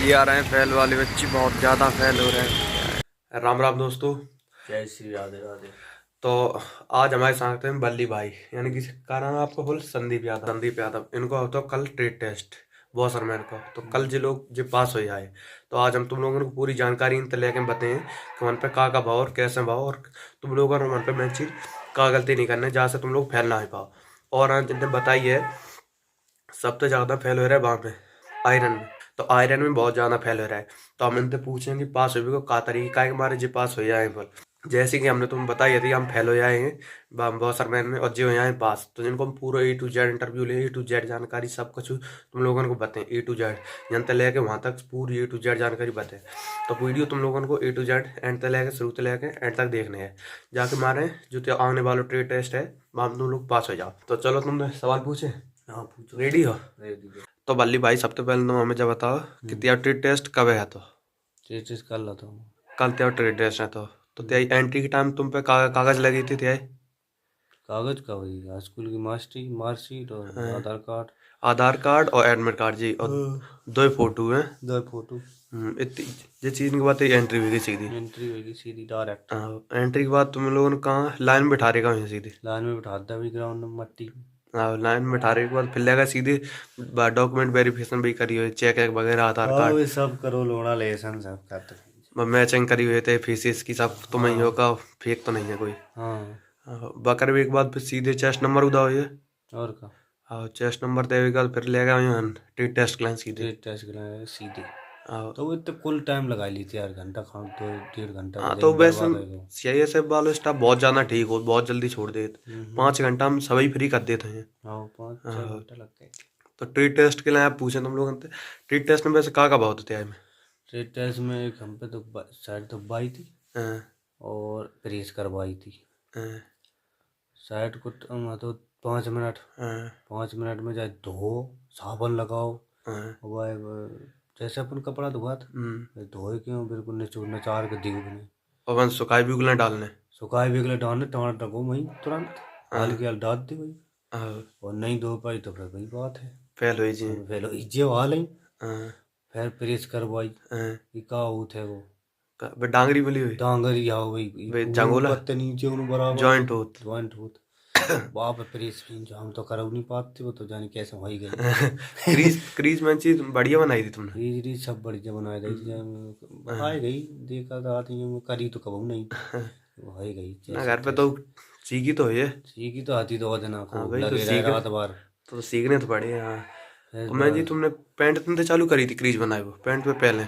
ये आ रहे हैं फैल वाले बच्चे, बहुत ज़्यादा फैल हो रहे हैं। राम राम दोस्तों। जय श्री राधे राधे। तो आज हमारे साथ हैं बल्ली भाई, यानी कि का नाम है आपका फुल संदीप यादव। संदीप यादव इनको होता है कल ट्रेड टेस्ट वॉशरमैन को। तो कल जो लोग जो पास हो जाए, तो आज हम तुम लोगों को पूरी जानकारी इन लेके बताएं कि मन पे का भाव और कैसे भाव, और तुम लोगों को मन पे मेन चीज का गलती नहीं करना है जहाँ से तुम लोग फैल ना ही पाओ। और आज जिनने बताई है सबसे ज़्यादा फैल हो रहा है वहाँ पे आयरन में। तो आयरन में बहुत ज़्यादा फैल हो रहा है। तो हम इनसे पूछेंगे पास हो को का तरीका है हमारे जी पास हो जाए बोल। जैसे कि हमने तुम बताई थी हम फेल हो जाए हैं बॉसरमैन में, और जो हो जाए पास, तो जिनको हम पूरा A to Z इंटरव्यू ले A to Z जानकारी सब कुछ तुम लोगों को बताएं A to Z यहाँ तक लेके वहाँ तक पूरी A to Z जानकारी बताएं। तो वीडियो तुम लोगों को A to Z एंड तक लेके शुरू से लेके एंड तक देखने हैं, जाके हमारे जो आने वाला ट्रेड टेस्ट है वहाँ तुम लोग पास हो जाओ। तो चलो तुमने सवाल पूछे, हाँ पूछो। रेडी हो? रेडी है। तो बल्ली भाई सबसे पहले तुम हमें जब बताओ कि तेरा ट्रेड टेस्ट कब है? तो चीज कर लेता हूँ। कल तेरा ट्रेड टेस्ट है। तो तेरी एंट्री के टाइम तुम पे कागज लगी थी तेरे? कागज का वही स्कूल की मार्कशीट और हाँ, आधार कार्ड। आधार कार्ड और एडमिट कार्ड जी, और दो फोटो है। दो फोटो। इतनी ये चीज के बाद तेरी एंट्री हुई सीधी। एंट्री होगी सीधी डायरेक्ट। एंट्री के बाद तुम लोगों ने कहाँ लाइन में बैठा रेगा वहीं सीधे? लाइन में बैठा दिया भी ग्राउंड में मट्टी में। लाइन में बैठा के बाद फिर लेगा सीधे डॉक्यूमेंट वेरिफिकेशन भी करी हुई, चेक वगैरह, आधार हाँ कार्ड, ये सब करो लोड़ा लेसन सब करते हैं। मैचिंग करी हुई थे, फीसिस की सब तुम ही हाँ होगा, फेक तो नहीं है कोई। हाँ। बकर भी के बाद फिर सीधे चेस्ट नंबर उदा हुई है। और का हाँ, चेस्ट नंबर देवे के बाद फिर लेगा वहीं टी टेस्ट क्लास सीधे। ट्रेड टेस्ट कराया सीधे। हाँ। तो वो इतने कुल टाइम लगा ली थी यार, घंटा खान तो 1.5 घंटा का हाँ, तो दिन वैसे बर्बाद होगा। CISF वालों स्टाफ बहुत ज़्यादा ठीक हो, बहुत जल्दी छोड़ देते। 5 घंटा हम सभी फ्री कर देते हैं। हाँ 5-6 हाँ। घंटा लग गए। तो ट्री टेस्ट के लिए आप पूछें तुम लोग, ट्री टेस्ट में वैसे का भाव देते हैं? ट्रेड टेस्ट में एक हम पे तो साइड तो बाई थी हाँ, और प्रेस करवाई थी। हाँ, साइड को तो 5 मिनट। हाँ, 5 मिनट में जाए धो, साबुन लगाओ। हाँ, जैसे अपन कपड़ा धोआ था धोए क्यों बिल्कुल निचोड़ नचार के दियो बने। और वन सुखाई भी उगलने डालने। सुखाए भी अगले डालने टमाटर को वहीं तुरंत हाल हाँ, के हाल डाल दी वही। हाँ, और नहीं धो पाई तो फिर वही बात है। फेल हुई जी। हम पहले इज्जे हाल ही हाँ, फिर प्रेस करवाई हाँ, कि का होत है वो डांगरी बोली हुई डांगरी आओ वही वे पूरे जंगोला ऊपर ते नीचे उन बराबर जॉइंट होत। ज्वाइंट होत। बाप रे प्रेस भी जो हम तो कर नहीं पाते, वो तो जाने कैसे हो ही गई। क्रीज क्रीज में चीज बढ़िया बनाई थी तुमने। रीज रीज सब बढ़िया बनाए दी थी हाँ, हाय गई। देखा था आती है करी तो कबू नहीं। वो हाय गई ना जैसे घर पे तो तैसे। सीखी तो है। सीखी तो आती तो दिन हाँ खूब भाई, तो लगे रहे सीख रात भर। तो सीखने तो पड़े। हाँ। फिर तो मैं जी तुमने पैंट तुमने चालू करी थी क्रीज बनाए वो पैंट पे पहले?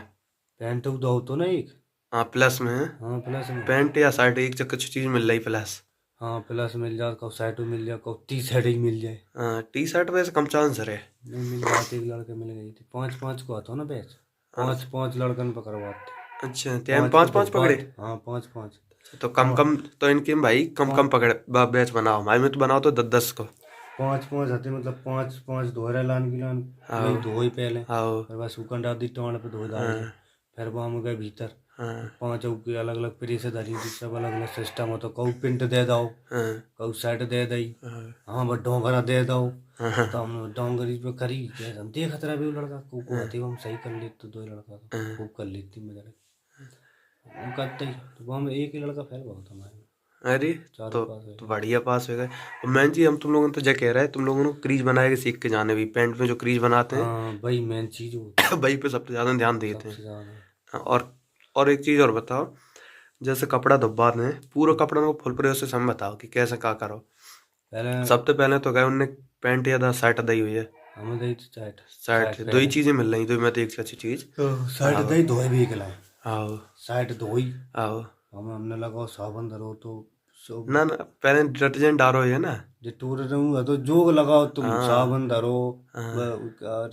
पैंट दो तो ना एक। हाँ, प्लस में है। हाँ प्लस में। पैंट या शर्ट एक चक्कर चीज मिल रही प्लस। हाँ प्लस मिल जाए कब शर्ट मिल जाए कब टी शर्ट ही मिल जाए। हाँ, टी शर्ट वैसे कम चांस है। नहीं मिल जाती, एक लड़के मिल गई थी 5-5 को आता ना बैच। हाँ, 5-5 लड़कन पकड़वाते। अच्छा त्याम 5 को 5-5 पकड़े। डब्बा। हाँ 5-5। तो कम कम तो इनके में भाई कम कम पकड़े बैच बनाओ, हमारे में तो बनाओ तो 10-10 को। 5-5 आते मतलब 5-5 धोरे लान की लान। वही हाँ, धोई पहले हाँ, फिर बस सूखन डाल दी टाँड पे धो डाल दे। हाँ, फिर वहाँ में गए भीतर। हाँ, 5 की अलग अलग प्रेस धरी थी, सब अलग अलग सिस्टम हो तो कहू पिंट दे दो हाँ, कहू शर्ट दे दई। हाँ, हाँ बस डोंगरा दे दो। हाँ, हाँ, तो हम डोंगरी पे करी जैसे हम देखत रहे भी वो लड़का को आती हम सही कर लेते तो दो लड़का तो हाँ। खूब कर लेती मजा हम करते ही तो वहाँ में एक ही लड़का फैल बहुत हमारे में। अरे, चारों तो पास है। तो बढ़िया पास हो गए। और मैन जी हम तुम लोगों ने तो जय कह रहा है तुम लोगों ने क्रीज बनाए के सीख के जाने भी, पैंट में जो क्रीज बनाते हाँ वही मेन चीज होती हैं वही पे सबसे ज्यादा ध्यान देते हैं। सबसे ज्यादा। हाँ, और एक चीज और बताओ, जैसे कपड़ा धब्बा ने पूरा कपड़ा को फुल प्रोसेस हमें बताओ कि कैसे क्या करो। पहले सबसे पहले तो गए उनने पैंट या शर्ट दी हुई है। हमें गई थी चाट। शर्ट चाट दो ही पहले चीजें मिल रही, दो में तो एक से अच्छी चीज। शर्ट आओ, दई धोए भी गलाए। आओ, शर्ट धोई आओ। हमने लगाओ साबुन धरो तो सब ना ना, पहले डिटर्जेंट डालो है ना। डिटूर रहूंगा तो जोग लगाओ तुम हाँ, साबुन धरो। हाँ,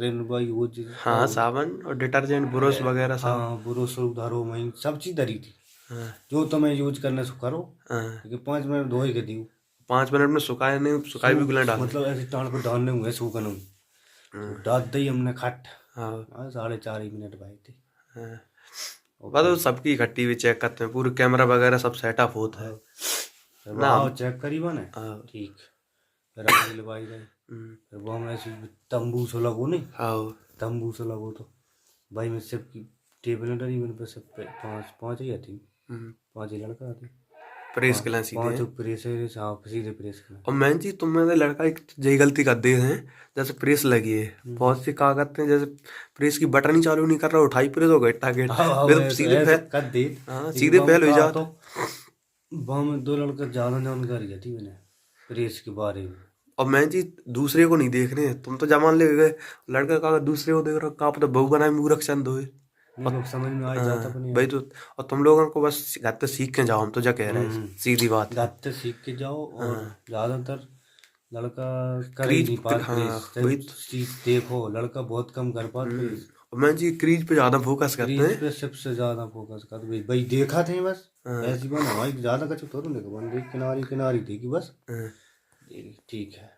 रेन भाई वो क्या हाँ, साबुन और डिटर्जेंट ब्रश वगैरह सब। हाँ बुरुश धरो वहीं सब चीज धरी थी। हाँ, जो तुम्हें यूज करने सो करो। हाँ। क्योंकि 5 मिनट धोए के दियो। 5 मिनट में सुखाए नहीं, सुखाई भी सूख गुला डालने। मतलब ऐसे टाण पे डालने हुए सूखन हुए। तो हाँ, डाल दी हमने खट। हाँ, 4.5 मिनट भाई थी। हाँ। बस ओके। वो सबकी इकट्ठी भी चेक करते हैं, पूरे कैमरा वगैरह सब सेटअप होता है हाँ फिर ना वहाँ हम। चेक करी बने। हाँ, ठीक। फिर आगे लवाई गई। हम्म, फिर वो हम ऐसे तंबू से लगो नहीं। हाँ, तंबू से लगो तो भाई मैं सबकी टेबल में डरी मेरे पे सब पे पाँच ही आती, हम्म, 5 ही लड़का आती, प्रेस के लिए सीधे 5 हैं। प्रेस है, हाँ सीधे प्रेस करना। और मेन चीज तुम में लड़का एक यही गलती कर दे हैं, जैसे प्रेस लगी है बहुत से क्या करते हैं, जैसे प्रेस की बटन ही चालू नहीं कर रहा, उठाई प्रेस हो गई टारगेट हाँ वे तो सीधे ऐसा फैल, कर दी। हाँ लेकिन सीधे वहाँ फैल में हो कहा जाता। तो वहाँ में 2 लड़का ज़्यादा जानकारी थी मैंने प्रेस के बारे में। और मेन चीज दूसरे को नहीं देख रहे हैं, तुम तो जमान ले गए, लड़का का दूसरे को देख रहा का पता बहू बनाए मूर्ख चंद हो। मेरे को समझ में आ ही जाता अपने भाई आप। तो, और तुम लोगों को बस घर पे सीख के जाओ, हम तो जा कह रहे हैं सीधी बात है। गाते सीख के जाओ, और ज़्यादातर लड़का कर ही क्रीज नहीं पे, पाता हाँ प्रेस। वही जब चीज देखो लड़का बहुत कम कर पाता प्रेस। और मैं जी क्रीज पे ज्यादा फोकस करते क्रीज हैं। पे सबसे ज्यादा फोकस कर भाई, भाई देखा थे बस ऐसी बात हमारी ज्यादा कछु थोड़ा नहीं बन देख किनारी किनारी थी कि बस हाँ, ठीक है।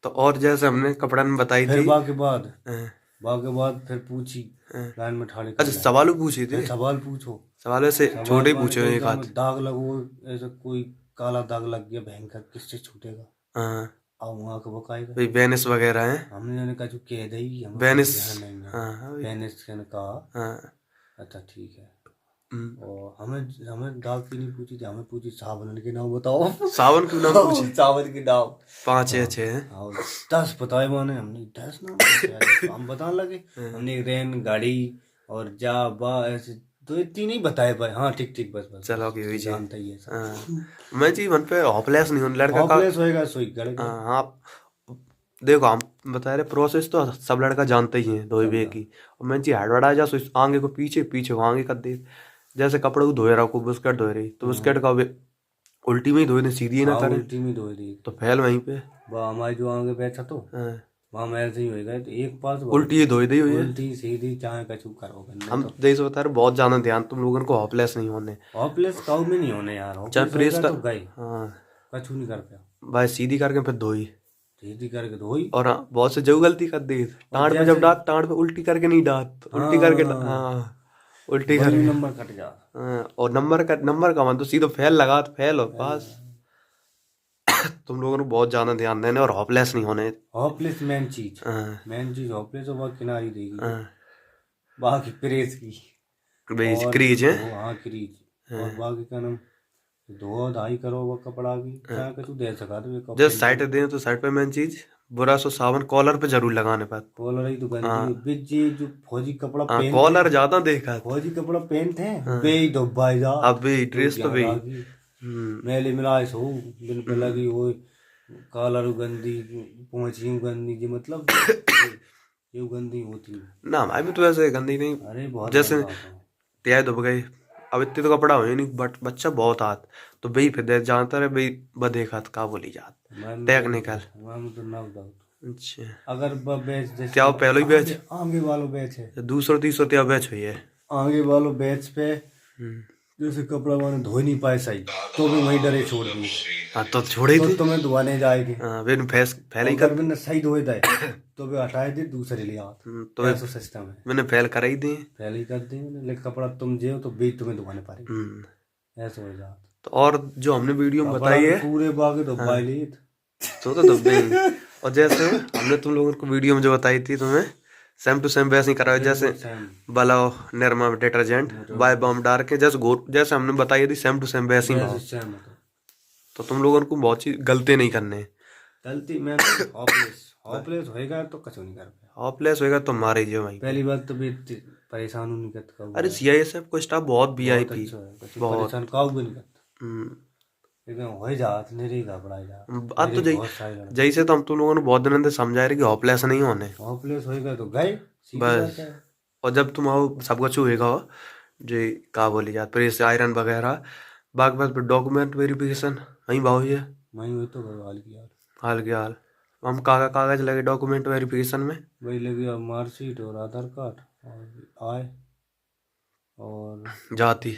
तो और जैसे हमने कपड़ा में बताई फिर थी। हाँ, बा के बाद फिर पूछी हाँ। लाइन में ठाड़े कर अच्छा लाए। सवाल पूछे थे, फिर सवाल पूछो, सवाल से सवाल छोटे माने पूछे कोई एक गाँव हाथ। में दाग लगो, ऐसा कोई काला दाग लग गया भयंकर, किससे छूटेगा? हाँ आओ वहाँ का बकायदा भाई वेनिस वगैरह है, हमने जाने कहा जो कह दे हम वेनिस, ध्यान नहीं है। हाँ हाँ भाई, वेनिस ने कहा हाँ अच्छा ठीक है। हम्म। और हमें हमें दाग की नहीं पूछी थी, हमें पूछी साबुन के नाम बताओ। सावन क्यों नाम पूछी? साबुन के नाम 5 या 6 हैं। हाँ 10 बताए मैंने, हमने 10 नाम बताए, हम बताने लगे। हमने रेन गाड़ी और जा बा ऐसे 2 3 ही बताए भाई। हाँ ठीक ठीक बस बस चलो बस, कि तू हुई जानता ही है सब। हाँ मैं जी मन पे हॉपलेस नहीं हूँ लड़का का। हॉपलेस होएगा सोई गड़ गए। हाँ आप देखो हम बता रहे प्रोसेस तो सब लड़का जानते ही है धोई बे की। और मैं जी हड़बड़ा जा सो आगे को पीछे पीछे को आगे कर दे, जैसे कपड़े को धोए रहा को बुस्केट धोए रही तो बुस्केट का उल्टी में ही धोए, सीधी ही ना हाँ करे उल्टी में धोई दी तो फैल वहीं पे। वह हमारे जो आगे बैठा तो हाँ, वहाँ मैं ऐसे ही होएगा तो एक पास उल्टी ही धोई दी हुई है। उल्टी सीधी चाहे कछु करो हम तो। जैसे बता रहे बहुत ज्यादा ध्यान तुम लोगों को हॉपलेस नहीं होने, हॉपलेस काउ में नहीं होने यार, चाहे हॉपलेस प्रेस होएगा का। तो गए हाँ कछु नहीं कर पाया। भाई सीधी करके फिर धोई। सीधी करके धोई। और हाँ बहुत से जो गलती कर दी टाँड पे, जब डांट टाँड पे उल्टी करके नहीं डांट उल्टी करके हाँ उल्टी वही करके नंबर कट जा। हाँ। और नंबर का मन तो सीधो फैल लगा तो फैल हो बस। तुम लोगों को बहुत ज्यादा ध्यान देने और हॉपलेस नहीं होने। हॉपलेस मेन चीज हॉपलेस और बाकी किनारी देगी बाकी प्रेस की बेच और क्रीज है। हाँ क्रीज और बाकी का नाम धो धाई करो वो कपड़ा की चाहे कुछ दे सका तो जब साइड दे तो साइड पे मेन चीज बुरा सो सावन कॉलर पे जरूर लगाने पर। कॉलर ही तो गंदी बिच ये जो फौजी कपड़ा हाँ पहनते कॉलर हैं, ज्यादा देखा फौजी कपड़ा पहनते हैं बे डब्बाई जा अब भी ड्रेस तो भी मेले मिलाए सो बिन पे लगी वो कॉलर गंदी पहुंची गंदी जी मतलब ये गंदी होती ना हमारी भी तो ऐसे गंदी नहीं। अरे बहुत जैसे गंदा होता है। त्याय दुब गए अब इतने तो कपड़ा हो नहीं बट बच्चा बहुत हाथ तो भाई फिर दे जानता रहे भाई बदे हाथ का बोली जात टेक्निकल। मैं तो ना बताऊँ अच्छा अगर बैच जैसे क्या वो पहले ही बैच आगे वालों बैच है दूसरा तीसरा त्या बैच हुई है आगे वालों बैच पे जैसे कपड़ा मैंने धो नहीं पाए सही तो भी वही डरे छोड़ दिए। हाँ तो छोड़े तो थे तुम्हें धोने जाएगी फिर फैल ही अगर मैंने सही धोए दे तो भी हटाए दे दूसरे ले हाथ तो ऐसा सिस्टम है। मैंने फैल करा ही दी। पहले ही कर दी मैंने लेकिन कपड़ा तुम जे तो भी तुम्हें धोने पाएगी ऐसा हो जाता। तो और जो हमने वीडियो में बताई है पूरे बागे तो बाइली तो दबे। और जैसे हमने तुम लोगों को वीडियो में जो बताई थी तुम्हें सेम टू सेम वैसे ही करा जैसे बलाओ निरमा डिटर्जेंट बाय बॉम डाल के जैसे हमने बताई थी सेम टू सेम वैसे ही बनाओ। तो तुम लोगों को बहुत सी गलती नहीं करने गलती मैं हॉपलेस होएगा तो कुछ नहीं कर पाया। हॉपलेस होएगा तो मारे ही भाई पहली बात तो भी परेशान नहीं करता। अरे सीआईएसएफ को स्टाफ बहुत वीआईपी बहुत परेशान काऊ भी नहीं करता लेकिन हो जात नहीं घबरा जा अब तो जैसे तो हम तुम लोगों ने बहुत दिन से समझा रहे कि हॉपलेस नहीं होने हॉपलेस होएगा तो गए बस। और जब तुम आओ सब कुछ होएगा जो का बोली जात प्रेस आयरन वगैरह बाकी बात डॉक्यूमेंट वेरिफिकेशन वहीं भाव है वहीं हुई तो हाल के हाल हम कागज लगे डॉक्यूमेंट वेरिफिकेशन में वही लगे मार्कशीट और आधार कार्ड और आय और जाति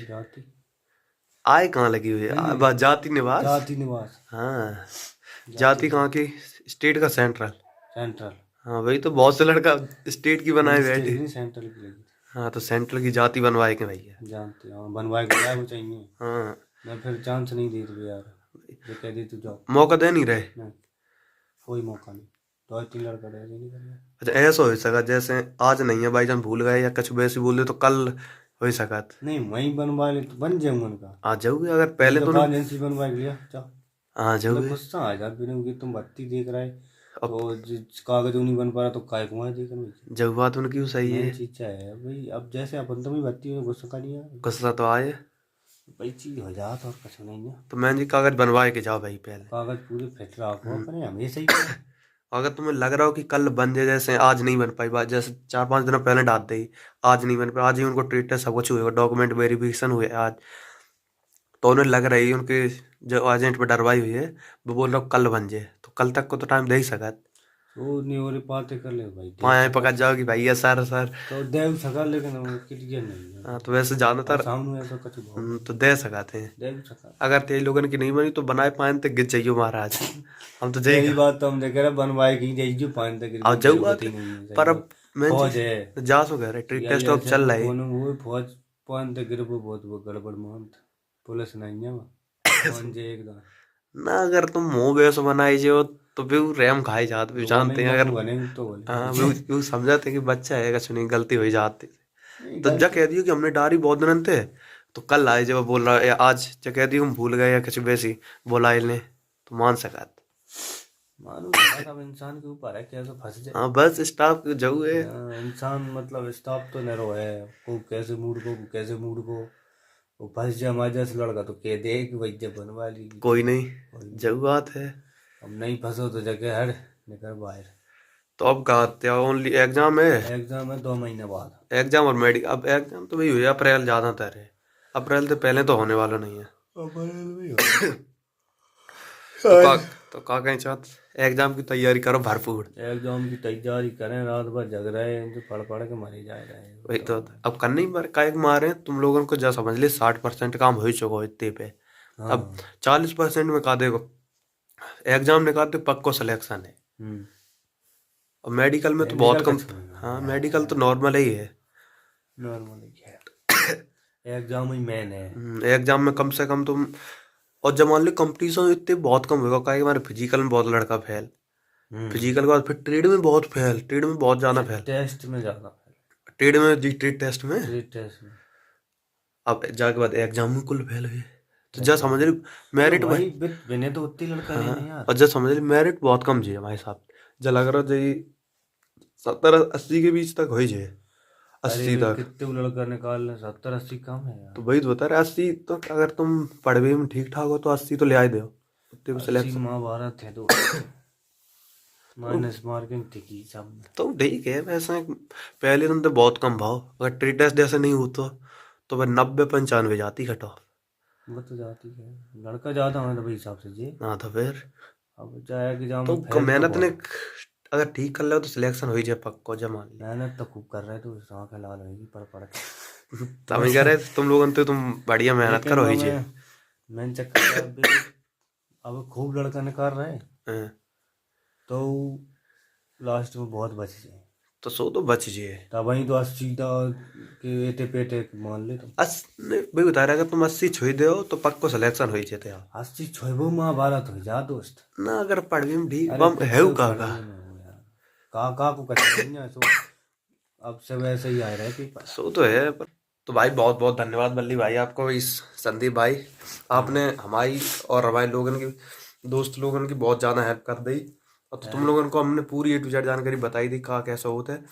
आय कहाँ लगी हुई है बस जाति निवास हाँ जाति कहाँ की स्टेट का सेंट्रल हाँ वही तो बहुत से लड़का स्टेट की बनाए बैठे सेंट्रल की लगी हाँ तो सेंट्रल की जाति बनवाए के भैया जानते हैं बनवाए के वो चाहिए हाँ मैं फिर चांस नहीं दे रही यार जो कह दी तू जाओ मौका दे नहीं रहे नहीं कोई मौका नहीं तो 3 लड़का रह नहीं करना। अच्छा ऐसा हो सका जैसे आज नहीं है भाई जान भूल गए या कुछ वैसे बोल दे तो कल हो सकत नहीं वहीं बनवा ले तो बन जाऊंगा उनका। आ जाओगे अगर पहले तो दुकान एजेंसी बनवा लिया जा, आ मतलब जाओगे गुस्सा आ जा बिना कि तुम बत्ती देख रहा है अब तो कागज नहीं बन पा रहा तो काय कुआं देख रहा। जब बात उनकी सही मेन है चीज क्या है भाई, अब जैसे अपन तो भी बत्ती में गुस्सा कर लिया गुस्सा तो आए भाई, चीज हो जात और कुछ नहीं है। तो मैं जी कागज बनवाए के जाओ भाई पहले। कागज पूरे फिट रखो अपने हमेशा ही करो। अगर तुम्हें लग रहा हो कि कल बन जाए जैसे आज नहीं बन पाई बात जैसे 4-5 दिन पहले डाल दी आज नहीं बन पाई आज ही उनको ट्रीट सब कुछ हुए डॉक्यूमेंट वेरिफिकेशन हुए आज तो उन्हें लग रही है उनके जो एजेंट पे डरवाई हुई है वो बोल रहा कल बन जाए तो कल तक को तो टाइम दे ही सका तो नहीं हो रही बातें कर ले भाई, पाए पकड़ जाओगी भाई ये सर सर तो देव सका लेकिन हम क्लियर नहीं है। हाँ तो वैसे ज्यादातर सामने ऐसा कुछ बहुत तो दे सकाते हैं देव सका। अगर तेज लोगन की नहीं बनी तो बनाए पाए तो गिर जाइयो महाराज हम तो यही जाएगा बात तो हम देख रहे बनवाए की जाइए जो पानी तक अब जाऊ बात पर अब मैं फौज है जा सो कह रहे ट्रीट टेस्ट अब चल रहा है वो फौज पानी तक गिर वो बहुत वो गड़बड़ मानत पुलिस नहीं है वहाँ कौन जे एकदम ना अगर तुम मुंह बेस बनाई जो तो भी वो रैम खाई जाते भी जानते हैं अगर बने तो बोले हाँ वो समझाते हैं कि बच्चा है कुछ नहीं गलती हो ही जाती नहीं, तो जा कह दियो कि हमने डारी बहुत दिन थे तो कल आए जब बोल रहा है आज जा कह दियो हम भूल गए या कुछ वैसी बोला इन्हें तो मान सका मालूम है सब इंसान के ऊपर है कैसे फंस जाए। हाँ बस स्टाफ जाऊ है इंसान मतलब स्टाफ तो नरो है को कैसे मूड को वो फंस जाए हमारे जैसे लड़का तो कह दे कि भाई जब बनवा ली कोई नहीं जाऊ बात है अब नहीं फंसो तो जगह हट निकल बाहर। तो अब कहा ओनली एग्जाम है एग्जाम है 2 महीने बाद एग्जाम और मेडिकल अब एग्जाम तो वही हुई अप्रैल ज्यादातर है अप्रैल से पहले तो होने वाला नहीं है तो का कहीं चाहत एग्जाम की तैयारी करो भरपूर एग्जाम की तैयारी करें रात भर जग रहे हैं जो पढ़ पढ़ के मरे जा रहे हैं। वही तो अब करने ही काय मारे तुम लोगों को जा समझ ले 60% काम हो ही चुका हो इतने पे हाँ। अब 40% में कहा देखो एग्जाम निकाल दे पक्को सिलेक्शन है और मेडिकल में तो बहुत कम हाँ मेडिकल तो नॉर्मल ही है नॉर्मल एग्जाम ही मेन है। एग्जाम में कम से कम तुम और जब मान लो कंपटीशन इतने बहुत कम होगा क्या हमारे फिजिकल में बहुत लड़का फेल फिजिकल के बाद फिर ट्रेड में बहुत फेल ट्रेड में बहुत ज्यादा फेल टेस्ट में ज्यादा ट्रेड में जी ट्रेड टेस्ट में टेस्ट में अब जाके बाद एग्जाम में कुल फेल हुए तो जा समझ रही मेरिट भाई बिने तो उतनी लड़का नहीं है यार। और जब समझ रही मेरिट बहुत कम जी हमारे साथ जो लग रहा जी 70-80 के बीच तक हो ही जाए 80 तक कितने लड़का निकाल 70-80 कम है यार। तो वही तो बता रहे 80 तो अगर तुम पढ़वे में ठीक ठाक हो तो 80 तो ले आए दो उतने में सिलेक्शन महाभारत है तो माइनस मार्किंग थी की सब तो ठीक है वैसे पहले दिन तो बहुत कम भाव अगर ट्रेड टेस्ट जैसे नहीं होता तो वह 90-95 जाती कट ऑफ वो तो जाती है लड़का ज्यादा होना तो भाई हिसाब से जी हाँ तो फिर अब चाहे एग्जाम तो मेहनत ने अगर ठीक कर लो तो सिलेक्शन हो ही जाए पक्को जमा मेहनत तो खूब कर रहे तो आँख लाल होगी पढ़ पढ़ के तब कह रहे तुम लोग तो तुम बढ़िया मेहनत करो ही जाए मैंने चक्कर अब खूब लड़का निकाल रहे तो लास्ट में बहुत बच जाए तो सो तो बच जाए तब वहीं तो 80 के एटे पेटे मान ले तुम भाई बता रहा अगर तुम 80 छुई दो तो पक्को सिलेक्शन हो ही जाते 80 छोबो महाभारत हो जा दोस्त ना अगर पढ़वी में ठीक बम है का को कच्चा सो अब सब ऐसे ही आ रहा है पेपर सो तो है पर तो भाई बहुत बहुत धन्यवाद बल्ली भाई आपको इस संदीप भाई आपने हमारी और हमारे लोगों की दोस्त लोगों की बहुत ज़्यादा हेल्प कर दी और तो तुम लोगों को हमने पूरी A to Z जानकारी बताई थी कहाँ कैसा होता है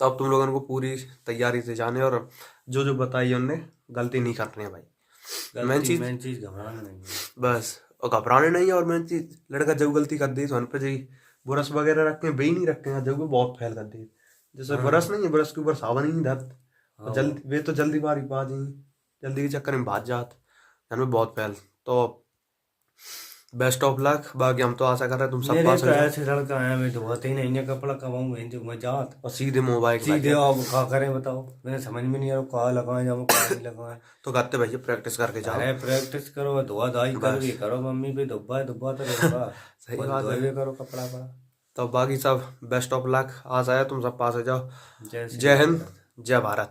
तो अब तुम लोगों को पूरी तैयारी से जाने और जो जो बताई उनने गलती नहीं करनी है भाई मेन चीज घबराना नहीं बस और घबराने नहीं है और मेन चीज लड़का जब गलती कर दी तो उन पर जी ब्रश वगैरह रखते हैं बही नहीं रखते हैं जब बहुत फैल कर दी जैसे ब्रश नहीं है ब्रश के ऊपर साबुन ही नहीं धरते जल्दी वे तो जल्दी बारी पा जी जल्दी के चक्कर में भाग जात हमें बहुत फैल तो बेस्ट ऑफ लक बाकी हम तो आशा कर रहे हैं तुम सब पास हो जाओ ऐसे लड़का है मैं तो बहुत ही नहीं कपड़ा कमाऊंगा जो मजात और सीधे मोबाइल सीधे अब क्या करें बताओ मैंने समझ में नहीं आ रहा कहाँ लगाए जाऊँ कहाँ नहीं लगाए तो कहते भैया प्रैक्टिस करके जाओ अरे प्रैक्टिस करो धोआ धाई करो ये करो मम्मी पे दुब्बा तो सही बात है करो कपड़ा पड़ा तो बाकी सब बेस्ट ऑफ लक आज आया तुम सब पास हो जाओ जय हिंद जय भारत।